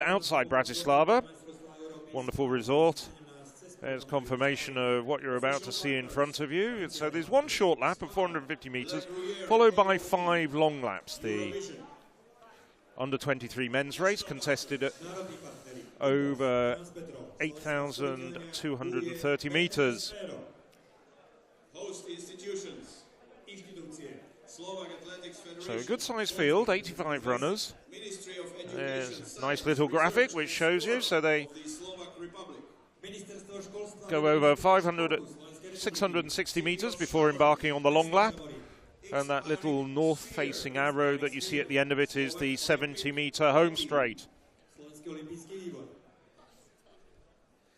outside Bratislava. Wonderful resort. There's confirmation of what you're about to see in front of you. So there's one short lap of 450 metres, followed by 5 long laps. The under-23 men's race contested at over 8,230 metres. So a good-sized field, 85 runners. There's a nice little graphic which shows you. So they go over 660 metres before embarking on the long lap. And that little north-facing arrow that you see at the end of it is the 70-metre home straight.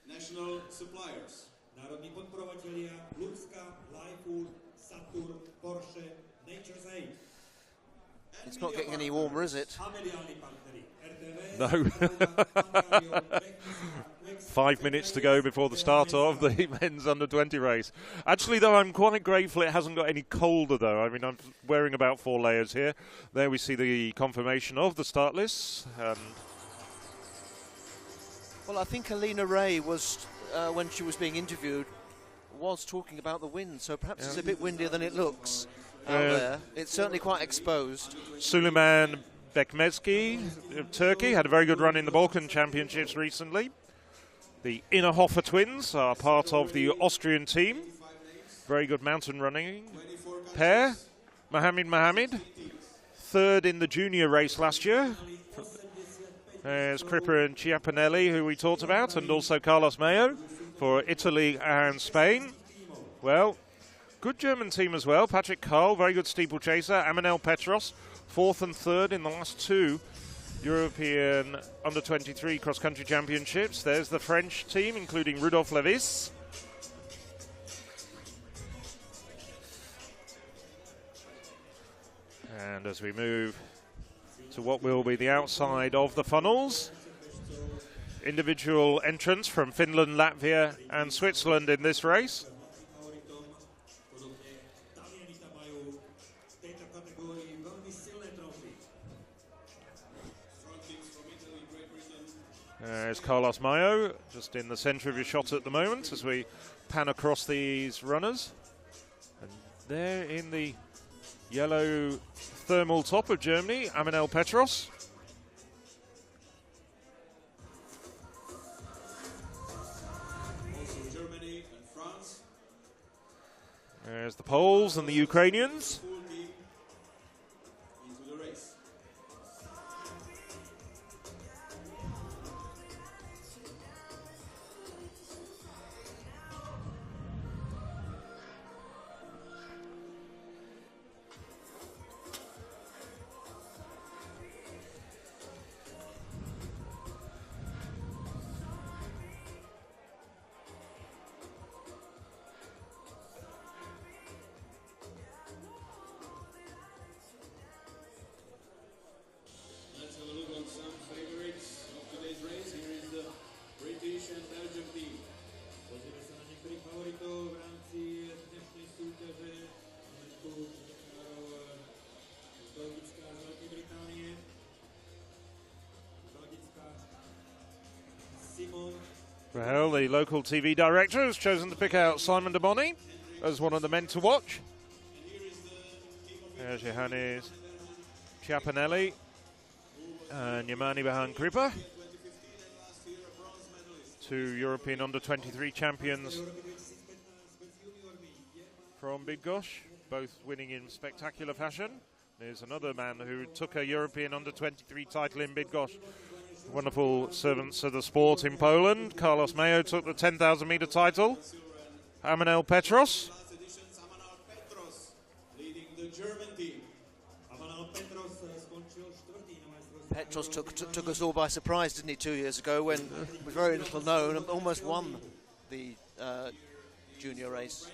National suppliers. Národní podporovatelia Lucka, Lifewood, Saturn, Porsche, Nature's Aid. It's not getting any warmer, is it? No. 5 minutes to go before the start of the men's under-20 race. Actually, though, I'm quite grateful it hasn't got any colder, though. I mean, I'm wearing about 4 layers here. There we see the confirmation of the start lists. Well, I think Alina Ray was, when she was being interviewed, was talking about the wind, so perhaps it's a bit windier than it looks out there. It's certainly quite exposed. Suleiman Bekmezki of Turkey had a very good run in the Balkan Championships recently. The Innerhofer twins are part of the Austrian team. Very good mountain running pair. Mohamed, third in the junior race last year. There's Cripper and Chiapinelli, who we talked about, and also Carlos Mayo for Italy and Spain. Well, good German team as well. Patrick Karl, very good steeplechaser. Amanel Petros, 4th and 3rd in the last 2 European Under-23 cross-country championships. There's the French team, including Rudolf Levis. And as we move to what will be the outside of the funnels, individual entrants from Finland, Latvia and Switzerland in this race. There's Carlos Mayo, just in the centre of your shot at the moment as we pan across these runners. And there in the yellow thermal top of Germany, Amanel Petros. Also Germany and France. There's the Poles and the Ukrainians. Full team into the race. Let's have a look on some favorites of today's race. Here is the British and Belgian team. Pozrieme sa na niektorých favoritov v rámci dnešnej súťaže. Máme tu z Belgicka a z Veľkej Británie. Belgická Simon. Well, the local TV director has chosen to pick out Simon de Bony as one of the men to watch. There's Johannes Chiapinelli and Yamani Bahan Kripa, 2 European Under-23 champions from Bydgoszcz, both winning in spectacular fashion. There's another man who took a European Under-23 title in Bydgoszcz. Wonderful servants of the sport in Poland. Carlos Mayo took the 10,000 metre title. Amanel Petros. Leading the German team. Petros took us all by surprise, didn't he, 2 years ago, when it was very little known and almost won the junior race.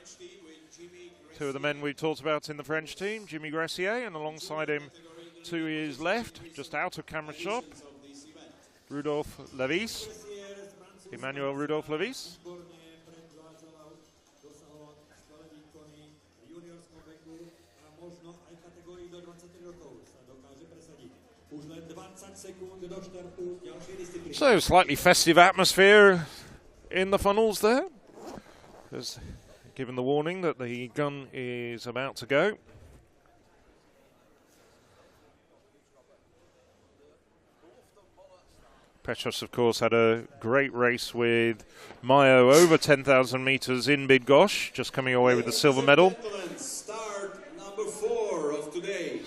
2 of the men we talked about in the French team, Jimmy Gressier, and alongside him to his left, just out of camera shot, Rudolf Levis, Emmanuel Rudolf Levis. So, slightly festive atmosphere in the funnels there, given the warning that the gun is about to go. Petros, of course, had a great race with Mayo over 10,000 metres in Bydgoszcz, just coming away with the silver medal.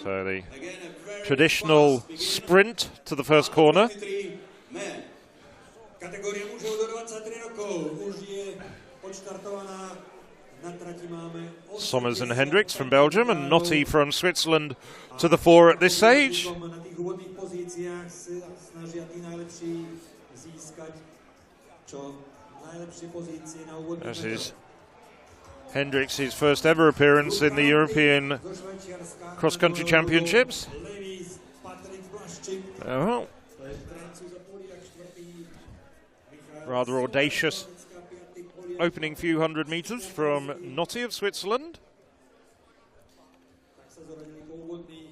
So the traditional sprint to the first corner. Sommers and Hendricks from Belgium and Notti from Switzerland to the fore at this stage. This is Hendricks' first ever appearance in the European Cross-Country Championships. Oh. Rather audacious opening few hundred metres from Notti of Switzerland.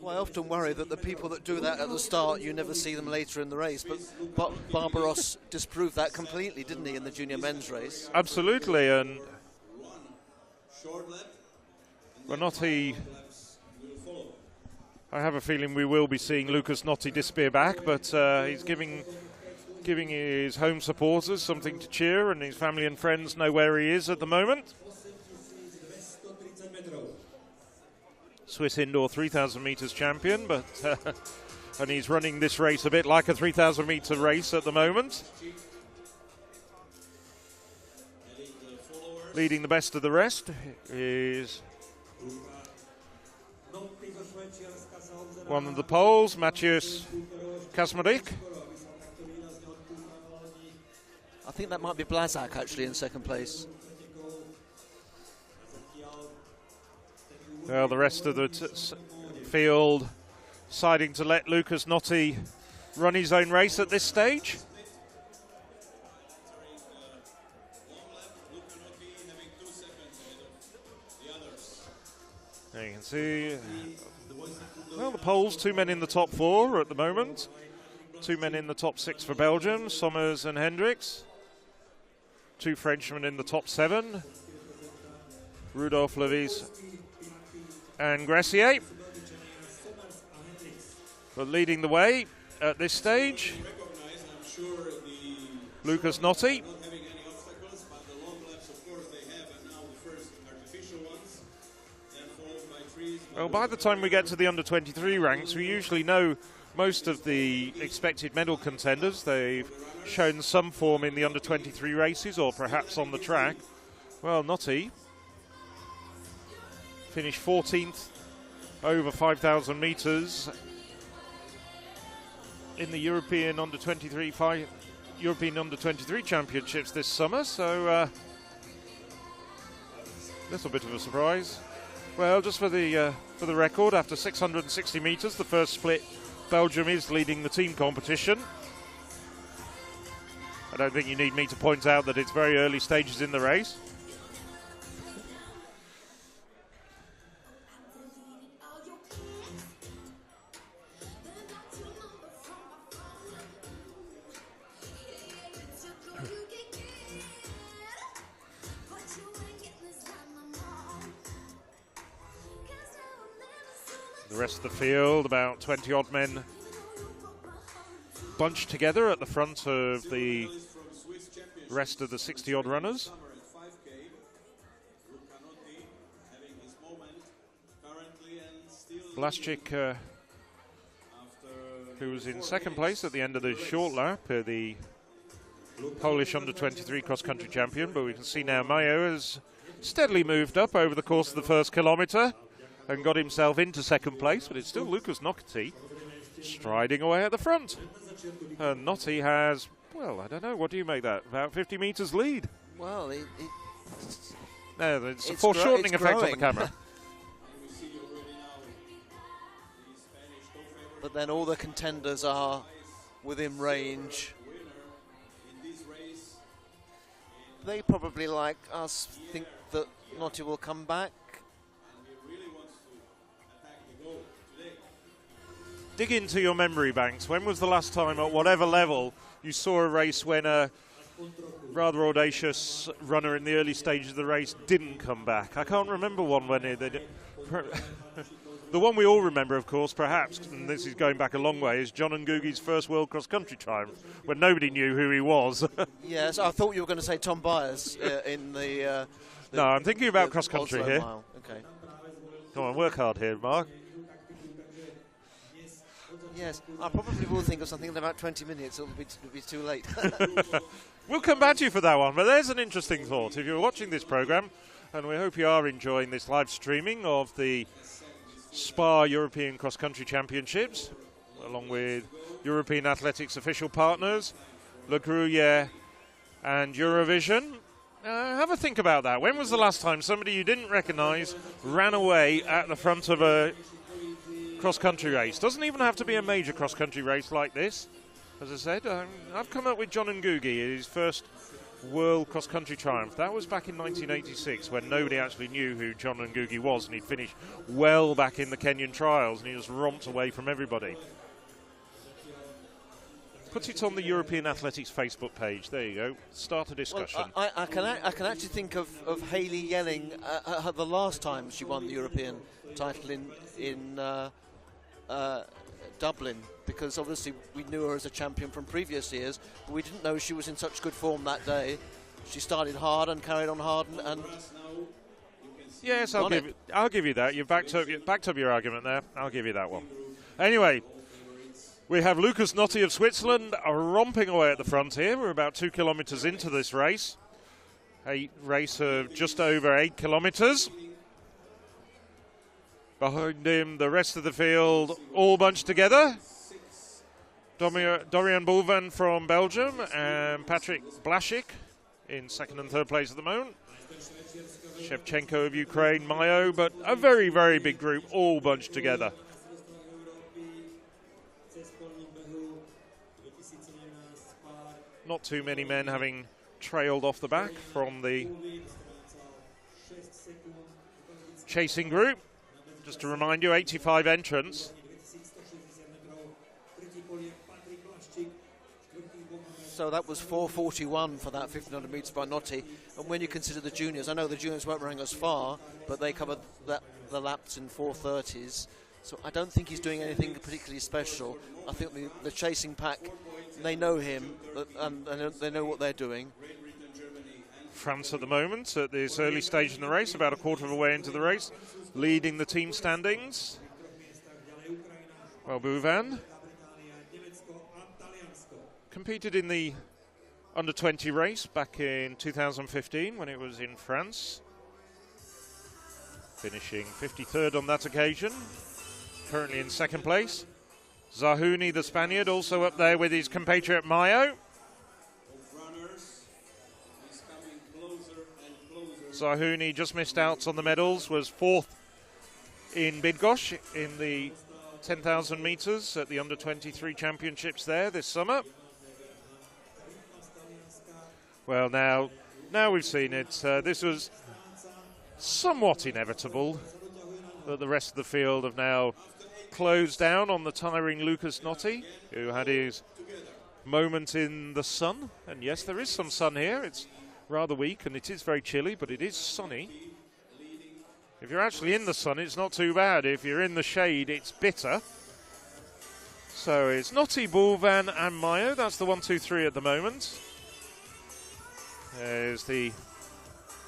Well, I often worry that the people that do that at the start, you never see them later in the race. But Barbaros disproved that completely, didn't he, in the junior men's race? Absolutely, and Notti, I have a feeling we will be seeing Lucas Notti disappear back, but he's giving his home supporters something to cheer, and his family and friends know where he is at the moment. Swiss indoor 3,000 metres champion, but and he's running this race a bit like a 3,000 metre race at the moment. Leading the best of the rest is one of the Poles, Maciej Kasmarek. I think that might be Blazak actually in second place. Well, the rest of the field deciding to let Lucas Notti run his own race at this stage. There you can see, well, the Poles, 2 men in the top 4 at the moment. 2 men in the top 6 for Belgium, Sommers and Hendricks. 2 Frenchmen in the top 7. Rudolf Levis and Gressier. But leading the way at this stage, Lucas Notti. Well, by the time we get to the under-23 ranks, we usually know most of the expected medal contenders. They've shown some form in the under-23 races or perhaps on the track. Well, Notti finished 14th over 5,000 metres in the European under-23 Championships this summer, so a little bit of a surprise. Well, just for the record, after 660 metres, the first split, Belgium is leading the team competition. I don't think you need me to point out that it's very early stages in the race. The rest of the field, about 20-odd men bunched together at the front of the rest of the 60-odd runners. Blaszczyk, who was in second place at the end of the short lap, the Polish under-23 cross-country champion, but we can see now Mayo has steadily moved up over the course of the first kilometre and got himself into second place, but it's still Lucas Notti striding away at the front. And Notti has, well, I don't know, what do you make that? About 50 metres lead. Well, no, it's a foreshortening effect on the camera. But then all the contenders are within range. They probably, like us, think that Notti will come back. dig into your memory banks. When was the last time, at whatever level, you saw a race when a rather audacious runner in the early stages of the race didn't come back? I can't remember one when they did. The one we all remember, of course, perhaps, and this is going back a long way, is John Ngugi's first World Cross Country triumph, when nobody knew who he was. Yes, I thought you were going to say Tom Byers in the no, I'm thinking about cross country Oslo here. Mile. Okay. Come on, work hard here, Mark. Yes, I probably will think of something in about 20 minutes. It'll be too late. We'll come back to you for that one, but there's an interesting thought. If you're watching this programme, and we hope you are enjoying this live streaming of the Spa European Cross Country Championships, along with European Athletics official partners, Le Gruyere and Eurovision. Have a think about that. When was the last time somebody you didn't recognise ran away at the front of a cross-country race? Doesn't even have to be a major cross-country race like this. As I said, I've come up with John Ngugi, his first World Cross-Country triumph. That was back in 1986 when nobody actually knew who John Ngugi was, and he'd finished well back in the Kenyan trials, and he just romped away from everybody. Put it on the European Athletics Facebook page. There you go. Start a discussion. Well, I can actually think of Hayley Yelling the last time she won the European title in Dublin, because obviously we knew her as a champion from previous years, but we didn't know she was in such good form that day. She started hard and carried on hard, and yes, I'll give you that. You've backed up your argument there. I'll give you that one. Anyway, we have Lukas Notti of Switzerland romping away at the front here. We're about 2 kilometres into this race. A race of just over 8 kilometres. Behind him, the rest of the field all bunched together. Dorian Boulvan from Belgium and Patrick Blasik in second and third place at the moment. Shevchenko of Ukraine, Mayo, but a very, very big group all bunched together. Not too many men having trailed off the back from the chasing group. Just to remind you, 85 entrants. So that was 4:41 for that 1500 metres by Notti. And when you consider the juniors, I know the juniors weren't running as far, but they covered the laps in 4:30s. So I don't think he's doing anything particularly special. I think the chasing pack, they know him, and they know what they're doing. France at the moment, at this early stage in the race, about a quarter of a way into the race, leading the team standings. Well, Boulvan competed in the under-20 race back in 2015 when it was in France, finishing 53rd on that occasion, currently in second place. Zahuni, the Spaniard, also up there with his compatriot Mayo. Zahuni just missed out on the medals, was fourth in Bydgoszcz in the 10,000 metres at the under-23 championships there this summer. Well, now we've seen it. This was somewhat inevitable that the rest of the field have now closed down on the tiring Lukas Notti, who had his moment in the sun. And yes, there is some sun here. It's rather weak and it is very chilly, but it is sunny. If you're actually in the sun, it's not too bad. If you're in the shade, it's bitter. So it's Notti, Boulvan and Mayo. That's the 1, 2, 3 at the moment. There's the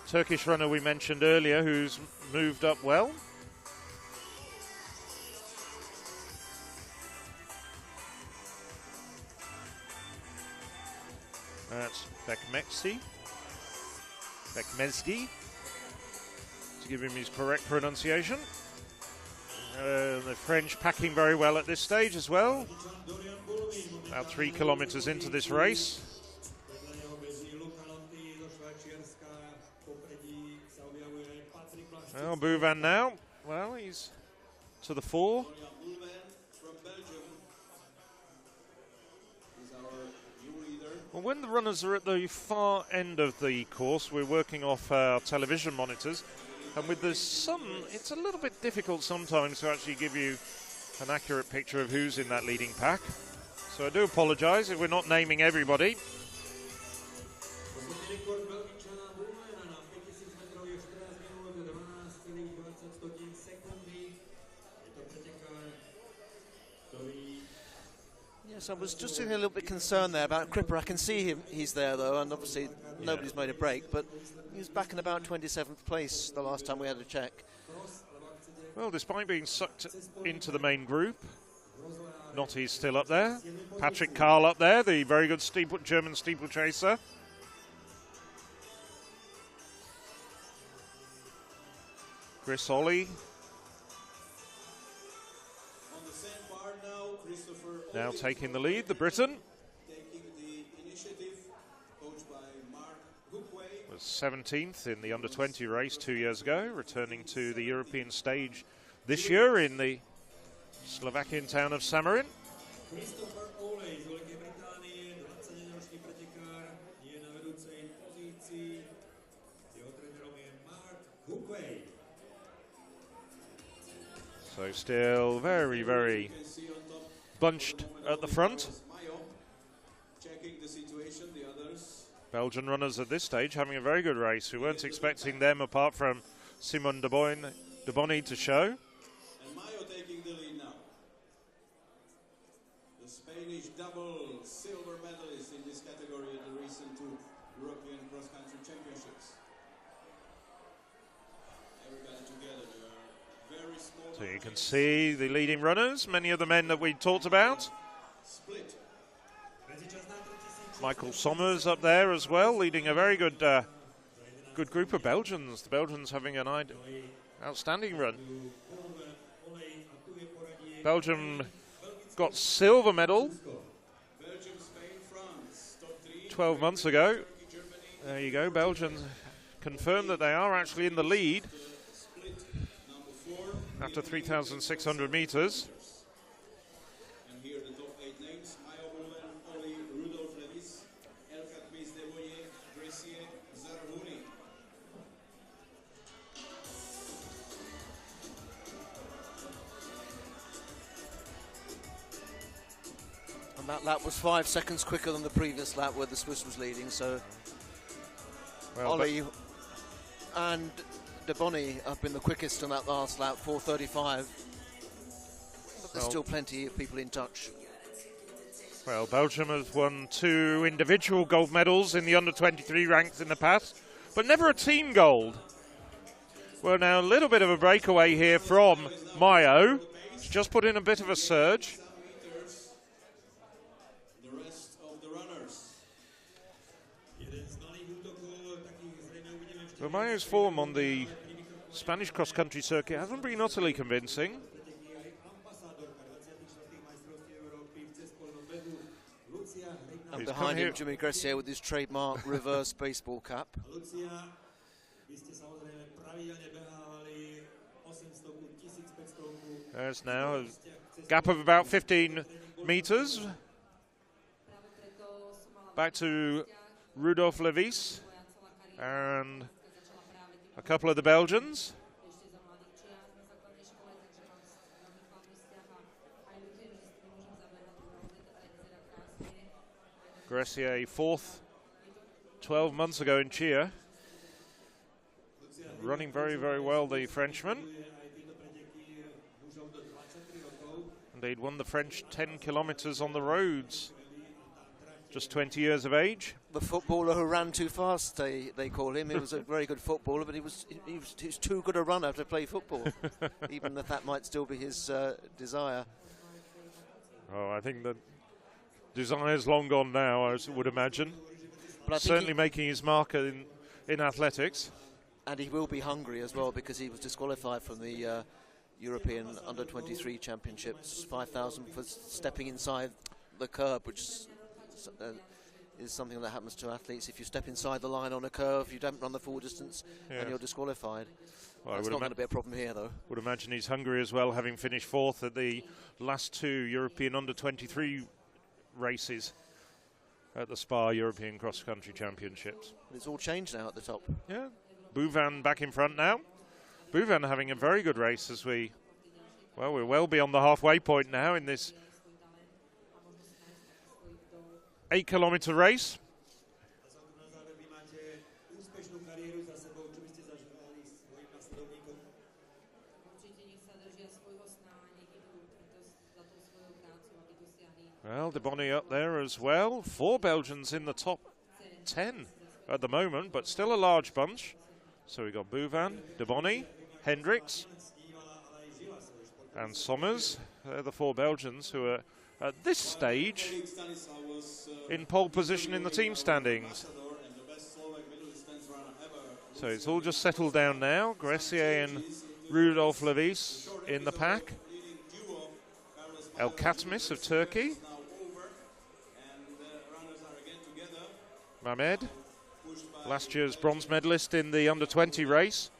Turkish runner we mentioned earlier who's moved up well. That's Bekmezgi, to give him his correct pronunciation. The French packing very well at this stage as well. About 3 kilometres into this race. Well, Boulvan now. Well, he's to the fore. Well, when the runners are at the far end of the course, we're working off our television monitors. And with the sun, it's a little bit difficult sometimes to actually give you an accurate picture of who's in that leading pack. So I do apologise if we're not naming everybody. Yes, I was just a little bit concerned there about Cripper. I can see him; he's there though, and obviously nobody's made a break. But he was back in about 27th place the last time we had a check. Well, despite being sucked into the main group, Notty's still up there. Patrick Carl up there, the very good German steeplechaser. Chris Ollie. Now taking the lead, the Briton. Was 17th in the under-20 race 2 years ago, returning to the European stage this year in the Slovakian town of Samorin. So still very, very bunched at the front. Belgian runners at this stage having a very good race. We weren't expecting them, apart from Simon de Bonny, to show. And Mayo taking the lead now. The Spanish double silver medalist in this category at the recent two European cross-country championships. Everybody together, they are very small. So you can see the leading runners, many of the men that we talked about. Split. Michael Sommers up there as well, leading a very good good group of Belgians. The Belgians having an outstanding run. Belgium got silver medal 12 months ago. There you go, Belgians confirmed that they are actually in the lead after 3,600 metres. And that lap was 5 seconds quicker than the previous lap where the Swiss was leading, so well, Ollie and de Bonny have been the quickest on that last lap, 4:35. But there's still plenty of people in touch. Well, Belgium has won 2 individual gold medals in the under-23 ranks in the past, but never a team gold. Well, now a little bit of a breakaway here from Mayo. He's just put in a bit of a surge. Well, Mayo's form on the Spanish cross-country circuit hasn't been utterly convincing. And behind him, Jimmy Gressier with his trademark reverse baseball cap. There's now a gap of about 15 metres. Back to Rudolf Levis and a couple of the Belgians. Gressier 4th 12 months ago in Chia. Running very, very well, the Frenchman. Indeed, won the French 10 kilometres on the roads. Just 20 years of age. The footballer who ran too fast, they call him. He was a very good footballer, but he was too good a runner to play football, even if that might still be his desire. Oh, I think the desire's long gone now, I would imagine. But certainly making his mark in athletics. And he will be hungry as well, because he was disqualified from the European Under-23 Championships, 5,000 for stepping inside the curb, which is something that happens to athletes. If you step inside the line on a curve, you don't run the full distance, and you're disqualified. Well, that's not going to be a problem here, though. Would imagine he's hungry as well, having finished 4th at the last 2 European Under-23 races at the Spa European Cross Country Championships. It's all changed now at the top. Yeah, Bouvan back in front now. Bouvan having a very good race as we Well, we're well beyond the halfway point now in this 8-kilometre race. Well, De Bonny up there as well. 4 Belgians in the top 10 at the moment, but still a large bunch. So we've got Bouvin, De Bonny, Hendricks, and Sommers. They're the 4 Belgians who are at this stage in pole position in the team standings. So it's all just settled down now. Gressier and Rudolf Levis in the pack. El Katmis of Turkey. Mehmed, last year's bronze medalist in the under-20 race.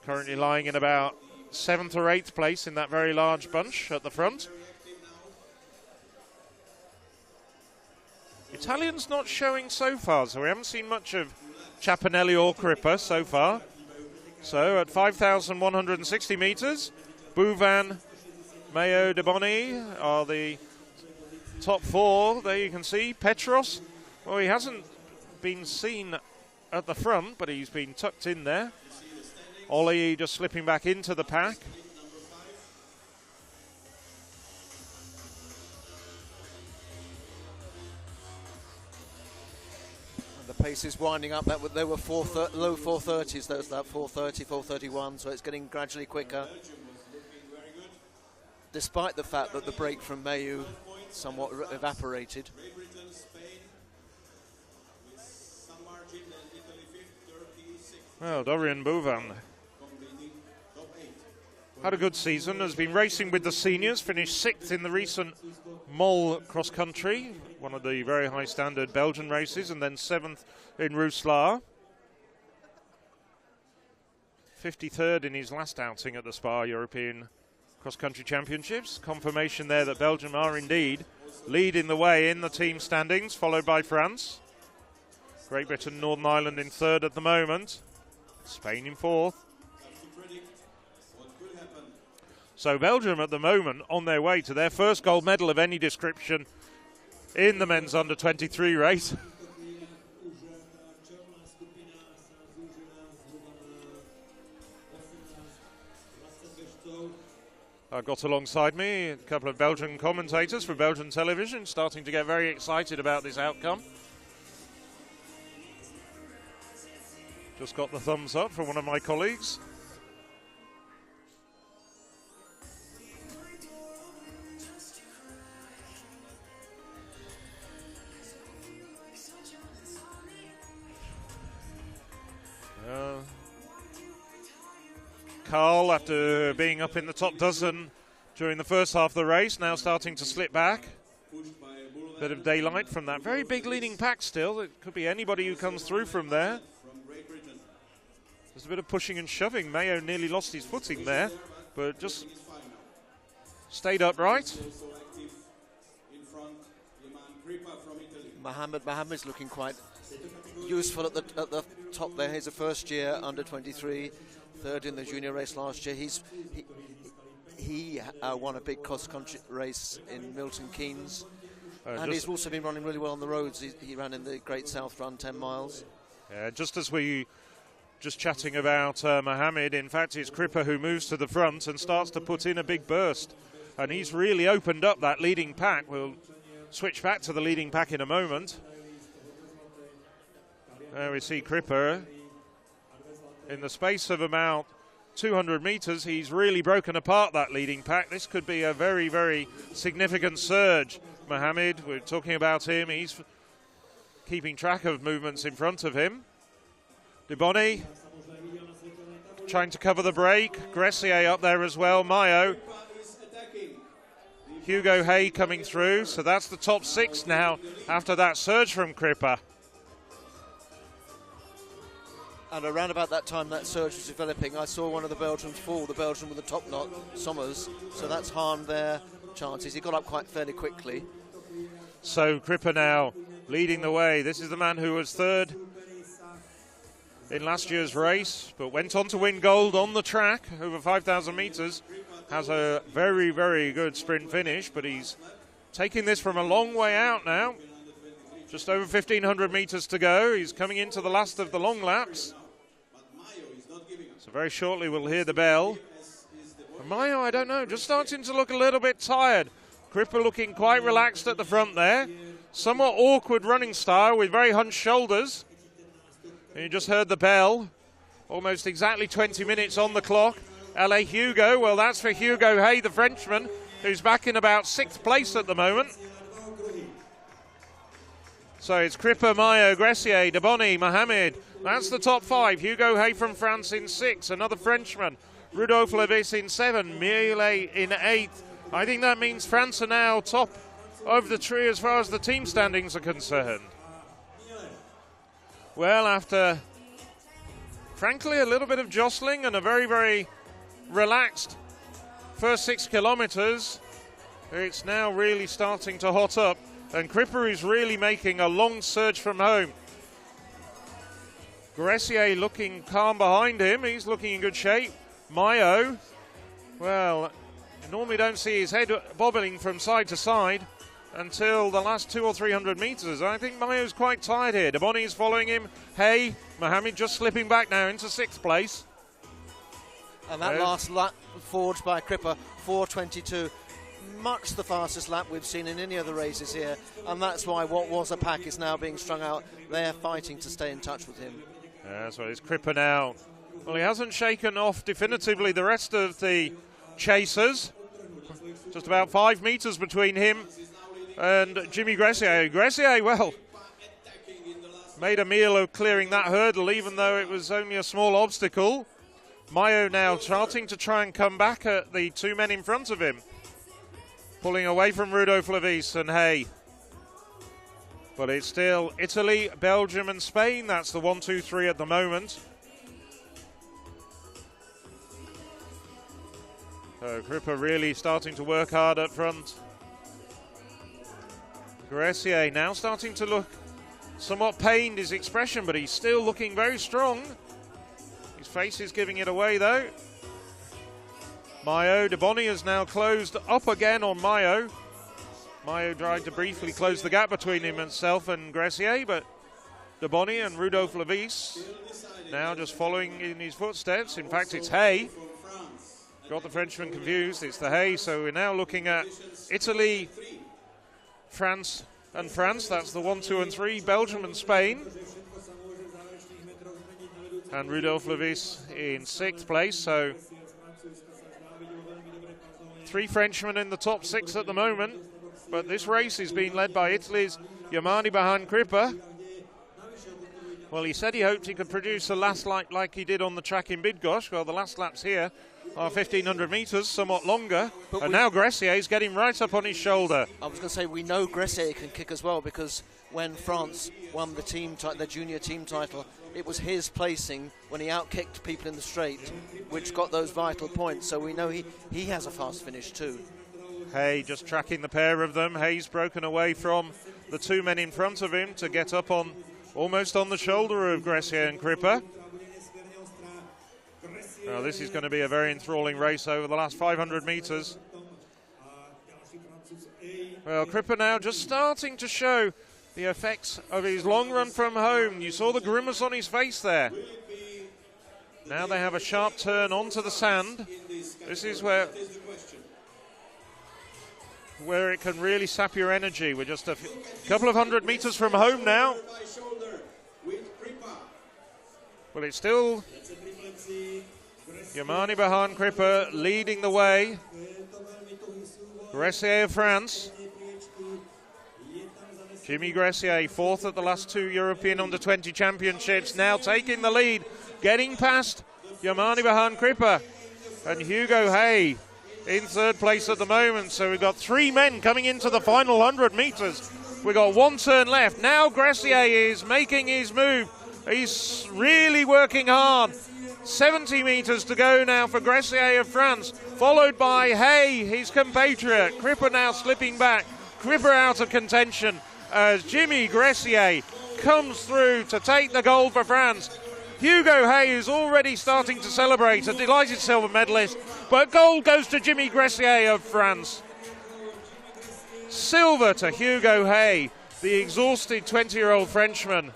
Currently lying in about 7th or 8th place in that very large bunch at the front. Italians not showing so far, so we haven't seen much of Ciapinelli or Crippa so far. So at 5,160 metres, Bouvin, Mayo, De Bonny are the top 4. There you can see Petros. Well, he hasn't been seen at the front, but he's been tucked in there. Ollie just slipping back into the pack. And the pace is winding up. There were low 4:30s. There's that 4:30, 4:31. So it's getting gradually quicker. Despite the fact that the break from Mayu somewhat evaporated. Well, Dorian Bouvin had a good season, has been racing with the seniors, finished 6th in the recent Mol cross country, one of the very high standard Belgian races, and then 7th in Rousselard. 53rd in his last outing at the Spa European Cross Country Championships. Confirmation there that Belgium are indeed leading the way in the team standings, followed by France. Great Britain, Northern Ireland in 3rd at the moment. Spain in 4th. So Belgium at the moment on their way to their first gold medal of any description in the men's under-23 race. I've got alongside me a couple of Belgian commentators for Belgian television, starting to get very excited about this outcome. Just got the thumbs up from one of my colleagues. Carl, after being up in the top dozen during the first half of the race, now starting to slip back. Bit of daylight from that very big leading pack still. It could be anybody who comes through from there. There's a bit of pushing and shoving. Mayo nearly lost his footing there, but just stayed upright. Mohamed's looking quite useful at the top there. He's a first year under 23, 3rd in the junior race last year. He won a big cross country race in Milton Keynes, and he's also been running really well on the roads. He ran in the Great South Run 10 miles. Yeah, just chatting about Mohamed, in fact it's Crippa who moves to the front and starts to put in a big burst, and he's really opened up that leading pack. We'll switch back to the leading pack in a moment. There we see Crippa. In the space of about 200 metres, he's really broken apart that leading pack. This could be a very, very significant surge. Mohamed, we're talking about him. He's keeping track of movements in front of him. De Bonny trying to cover the break. Gressier up there as well. Mayo. Hugo Hay coming through. So that's the top 6 now after that surge from Crippa. And around about that time that surge was developing, I saw one of the Belgians fall, the Belgian with the top knot, Sommers. So that's harmed their chances. He got up quite fairly quickly. So Crippa now leading the way. This is the man who was 3rd in last year's race, but went on to win gold on the track over 5,000 metres. Has a very, very good sprint finish, but he's taking this from a long way out now. Just over 1,500 metres to go. He's coming into the last of the long laps. So very shortly we'll hear the bell. And Mayo, I don't know, just starting to look a little bit tired. Cripper looking quite relaxed at the front there. Somewhat awkward running style with very hunched shoulders. And you just heard the bell. Almost exactly 20 minutes on the clock. LA Hugo, well, that's for Hugo Hay, the Frenchman, who's back in about 6th place at the moment. So it's Cripper, Mayo, Gressier, De Bonny, Mohamed. That's the top 5. Hugo Hay from France in 6th, another Frenchman. Rudolf Levis in 7th, Miele in 8th. I think that means France are now top of the tree as far as the team standings are concerned. Well, after, frankly, a little bit of jostling and a very, very relaxed first 6 kilometres, it's now really starting to hot up, and Cripper is really making a long surge from home. Gressier looking calm behind him. He's looking in good shape. Mayo, well, you normally don't see his head bobbling from side to side until the last 200 or 300 metres. I think Mayo's quite tired here. De Bonny's following him. Hey, Mohamed just slipping back now into 6th place. And that last lap forged by Cripper, 4:22. Much the fastest lap we've seen in any other races here. And that's why what was a pack is now being strung out. They're fighting to stay in touch with him. Yeah, so it's Cripper now. Well, he hasn't shaken off definitively the rest of the chasers. Just about 5 metres between him and Jimmy Gressier. Gressier, well, made a meal of clearing that hurdle, even though it was only a small obstacle. Mayo now starting to try and come back at the 2 men in front of him. Pulling away from Rudolf Levis and Hay. But it's still Italy, Belgium and Spain. That's the 1, 2, 3 at the moment. So Cripper really starting to work hard up front. Gressier now starting to look somewhat pained, his expression, but he's still looking very strong. His face is giving it away though. Mayo, De Bonny has now closed up again on Mayo. Mayo tried to briefly close the gap between himself and Gressier, but De Bonny and Rudolf Levis now just following in his footsteps. In fact, it's Hay. Got the Frenchman confused. It's the Hay. So we're now looking at Italy, France and France. That's the 1, 2 and 3. Belgium and Spain. And Rudolf Levis in 6th place. So 3 Frenchmen in the top 6 at the moment. But this race is being led by Italy's Yamani behind Cripper. Well, he said he hoped he could produce a last lap like he did on the track in Bydgoszcz. Well, the last laps here are 1,500 metres, somewhat longer. And now Gressier is getting right up on his shoulder. I was going to say, we know Gressier can kick as well, because when France won the junior team title, it was his placing when he outkicked people in the straight, which got those vital points. So we know he has a fast finish too. Hay just tracking the pair of them. Hay's broken away from the 2 men in front of him to get up on almost on the shoulder of Gressier and Cripper. Now this is going to be a very enthralling race over the last 500 metres. Well, Cripper now just starting to show the effects of his long run from home. You saw the grimace on his face there. Now they have a sharp turn onto the sand. This is where it can really sap your energy. We're just a couple of 100 metres from home now. Well, it's still Yamani behind Cripper leading the way. Gressier of France. Jimmy Gressier, 4th at the last 2 European Under-20 Championships, now taking the lead, getting past Yamani behind Cripper. And Hugo Hay in 3rd place at the moment. So we've got 3 men coming into the final 100 metres. We've got 1 turn left. Now Gressier is making his move. He's really working hard. 70 metres to go now for Gressier of France, followed by Hay, his compatriot. Cripper now slipping back. Cripper out of contention as Jimmy Gressier comes through to take the gold for France. Hugo Hay is already starting to celebrate, a delighted silver medalist, but gold goes to Jimmy Gressier of France. Silver to Hugo Hay, the exhausted 20-year-old Frenchman.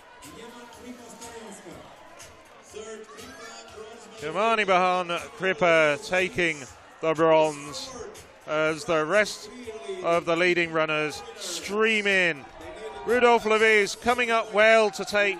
Yamani Bahan Kripa taking the bronze as the rest of the leading runners stream in. Rudolph Levis coming up well to take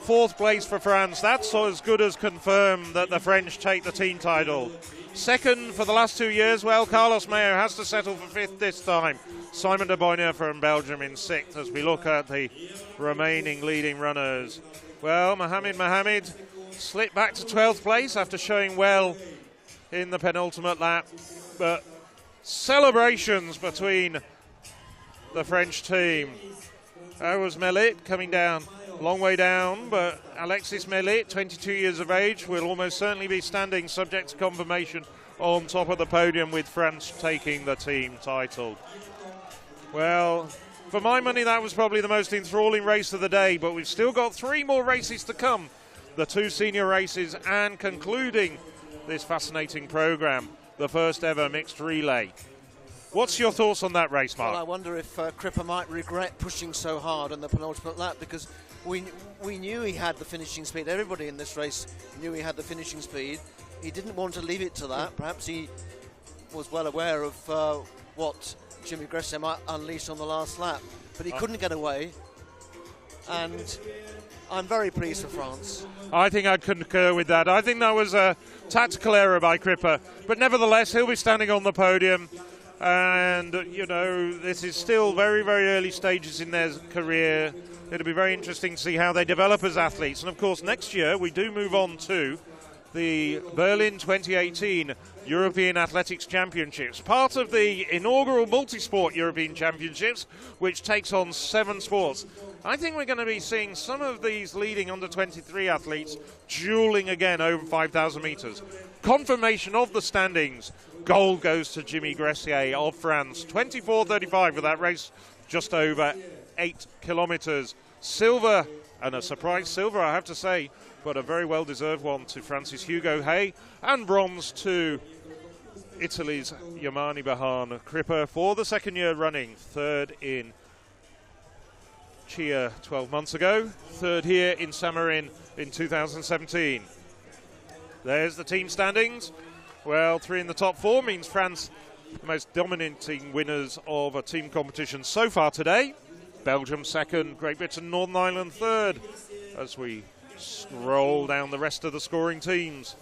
4th place for France. That's as good as confirmed that the French take the team title. 2nd for the last 2 years, well, Carlos Mayo has to settle for 5th this time. Simon de Boyne from Belgium in 6th as we look at the remaining leading runners. Well, Mohamed slipped back to 12th place after showing well in the penultimate lap, but celebrations between the French team. That was Melit coming down, long way down, but Alexis Melit, 22 years of age, will almost certainly be standing subject to confirmation on top of the podium with France taking the team title. Well, for my money, that was probably the most enthralling race of the day, but we've still got 3 more races to come. The 2 senior races and concluding this fascinating program, the first ever mixed relay. What's your thoughts on that race, Mark? Well, I wonder if Cripper might regret pushing so hard on the penultimate lap, because we knew he had the finishing speed. Everybody in this race knew he had the finishing speed. He didn't want to leave it to that. Perhaps he was well aware of what Jimmy Gressier might unleash on the last lap, but he couldn't get away. And I'm very pleased for France. I think I'd concur with that. I think that was a tactical error by Cripper, but nevertheless, he'll be standing on the podium. And, you know, this is still very, very early stages in their career. It'll be very interesting to see how they develop as athletes. And, of course, next year we do move on to the Berlin 2018 European Athletics Championships, part of the inaugural multi-sport European Championships, which takes on 7 sports. I think we're going to be seeing some of these leading under-23 athletes dueling again over 5,000 metres. Confirmation of the standings. Gold goes to Jimmy Gressier of France. 24:35 for that race, just over 8 kilometres. Silver, and a surprise silver, I have to say, but a very well-deserved one to France's Hugo Hay. And bronze to Italy's Yamani Bahan Kripa for the 2nd year running. 3rd in Chia 12 months ago. 3rd here in Samorin in 2017. There's the team standings. Well, 3 in the top 4 means France the most dominating winners of a team competition so far today. Belgium 2nd, Great Britain, Northern Ireland 3rd, as we scroll down the rest of the scoring teams.